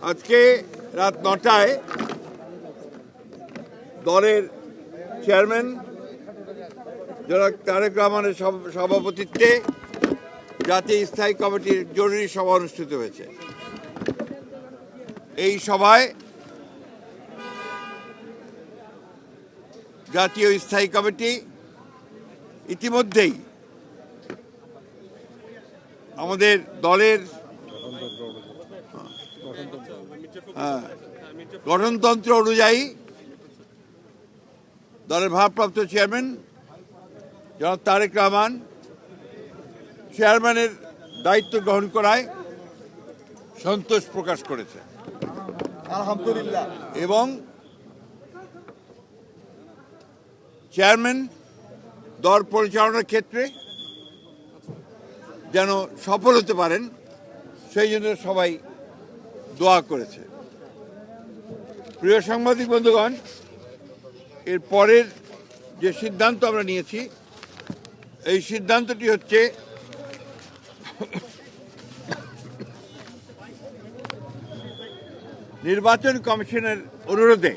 আজকে রাত ৯টায় দলের চেয়ারম্যান জনাব তারেক রহমানের সভাপতিত্বে জাতীয় স্থায়ী কমিটির জরুরি সভা অনুষ্ঠিত হয়েছে। এই সভায় জাতীয় স্থায়ী কমিটি ইতিমধ্যেই আমাদের দলের গঠনতন্ত্র অনুযায়ী দলের ভারপ্রাপ্ত চেয়ারম্যান জনাব তারেক রহমান চেয়ারম্যানের দায়িত্ব গ্রহণ করায় সন্তোষ প্রকাশ করেছে আলহামদুলিল্লাহ, এবং চেয়ারম্যান দল পরিচালনার ক্ষেত্রে যেন সফল হতে পারেন সেই জন্য সবাই দোয়া করেছে। প্রিয় সাংবাদিক বন্ধুগণ, এর পরের যে সিদ্ধান্ত আমরা নিয়েছি, এই সিদ্ধান্তটি হচ্ছে নির্বাচন কমিশনের অনুরোধে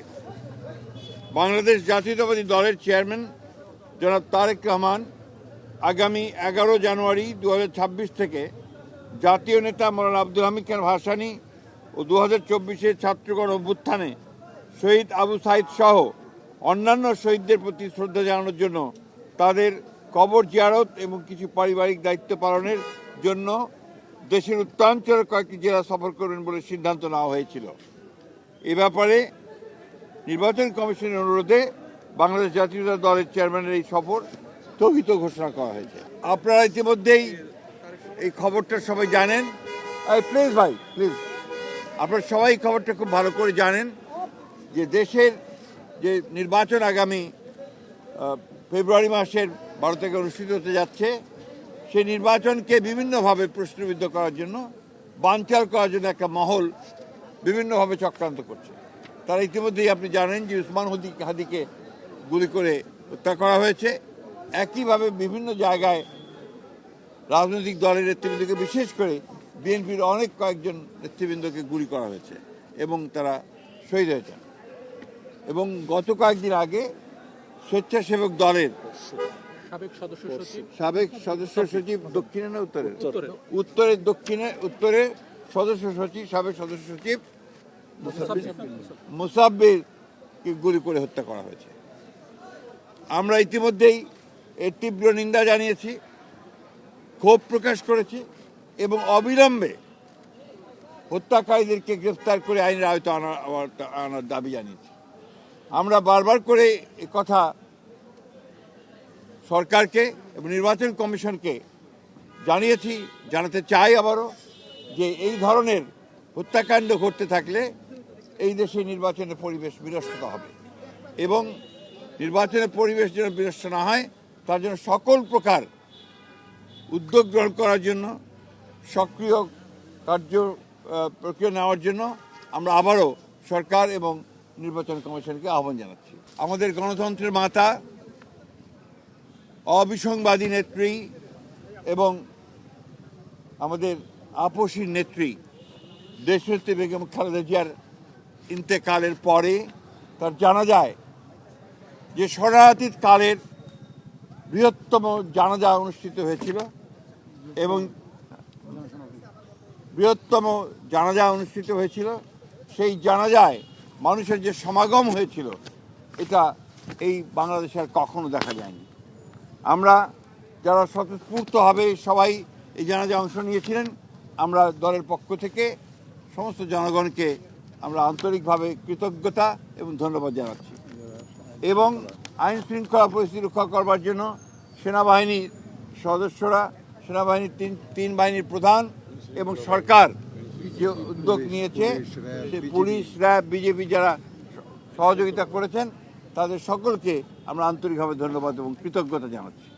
বাংলাদেশ জাতীয়তাবাদী দলের চেয়ারম্যান জনাব তারেক রহমান আগামী 11 জানুয়ারি 2026 থেকে জাতীয় নেতা মৌলানা আব্দুল হামিদ খান ভাসানী ও 2024-এর ছাত্রগণ অভ্যুত্থানে শহীদ আবু সাইদ সহ অন্যান্য শহীদদের প্রতি শ্রদ্ধা জানানোর জন্য তাদের কবর জিয়ারত এবং কিছু পারিবারিক দায়িত্ব পালনের জন্য দেশের উত্তরাঞ্চলের কয়েকটি জেলা সফর করবেন বলে সিদ্ধান্ত নেওয়া হয়েছিল। এ ব্যাপারে নির্বাচন কমিশনের অনুরোধে বাংলাদেশ জাতীয়তাবাদী দলের চেয়ারম্যানের এই সফর স্থগিত ঘোষণা করা হয়েছে। আপনারা ইতিমধ্যেই এই খবরটা সবাই জানেন। প্লিজ ভাই প্লিজ, আপনারা সবাই খবরটা খুব ভালো করে জানেন যে দেশের যে নির্বাচন আগামী ফেব্রুয়ারি মাসের 12 থেকে অনুষ্ঠিত হতে যাচ্ছে, সেই নির্বাচনকে বিভিন্নভাবে প্রশ্নবিদ্ধ করার জন্য, বানচাল করার জন্য একটা মহল বিভিন্নভাবে চক্রান্ত করছে। তারা ইতিমধ্যেই আপনি জানেন যে উসমান হাদিকে গুলি করে হত্যা করা হয়েছে। একইভাবে বিভিন্ন জায়গায় রাজনৈতিক দলের নেতৃবৃন্দকে, বিশেষ করে বিএনপির অনেক কয়েকজন নেতৃবৃন্দকে গুলি করা হয়েছে এবং তারা শহীদ হয়েছেন। এবং গত কয়েকদিন আগে স্বেচ্ছাসেবক দলের সাবেক সদস্য সচিব দক্ষিণে না উত্তরে সদস্য সচিব, সাবেক সদস্য সচিব মুসাব্বিরকে গুলি করে হত্যা করা হয়েছে। আমরা ইতিমধ্যেই এর তীব্র নিন্দা জানিয়েছি, ক্ষোভ প্রকাশ করেছি এবং অবিলম্বে হত্যাকারীদেরকে গ্রেফতার করে আইনের আওতায় আনার দাবি জানিয়েছি। আমরা বারবার করে কথা সরকারকে এবং নির্বাচন কমিশনকে জানিয়েছি, জানাতে চাই আবারও, যে এই ধরনের হত্যাকাণ্ড ঘটতে থাকলে এই দেশে নির্বাচনের পরিবেশ বিনষ্ট হবে এবং নির্বাচনের পরিবেশ যেন বিনষ্ট না হয় তার জন্য সকল প্রকার উদ্যোগ গ্রহণ করার জন্য, সক্রিয় প্রক্রিয়া নেওয়ার জন্য আমরা আবারও সরকার এবং নির্বাচন কমিশনকে আহ্বান জানাচ্ছি। আমাদের গণতন্ত্রের মাতা, অবিসংবাদী নেত্রী এবং আমাদের আপসী নেত্রী দেশনেত্রী বেগম খালেদা জিয়ার ইন্তেকালের পরে তার জানাজায় যে শরণার্থী কালের বৃহত্তম জানাজা অনুষ্ঠিত হয়েছিল এবং সেই জানাজায় মানুষের যে সমাগম হয়েছিল, এটা এই বাংলাদেশে আর কখনো দেখা যায়নি। আমরা যারা স্বতঃস্ফূর্তভাবে সবাই এই জানাজায় অংশ নিয়েছিলেন, আমরা দলের পক্ষ থেকে সমস্ত জনগণকে আমরা আন্তরিকভাবে কৃতজ্ঞতা এবং ধন্যবাদ জানাচ্ছি। এবং আইন শৃঙ্খলা পরিস্থিতি রক্ষা করবার জন্য সেনাবাহিনীর সদস্যরা, সেনাবাহিনীর তিন বাহিনীর প্রধান এবং সরকার যে উদ্যোগ নিয়েছে, সে পুলিশ, র্যাব, বিজেপি যারা সহযোগিতা করেছেন, তাদের সকলকে আমরা আন্তরিকভাবে ধন্যবাদ এবং কৃতজ্ঞতা জানাচ্ছি।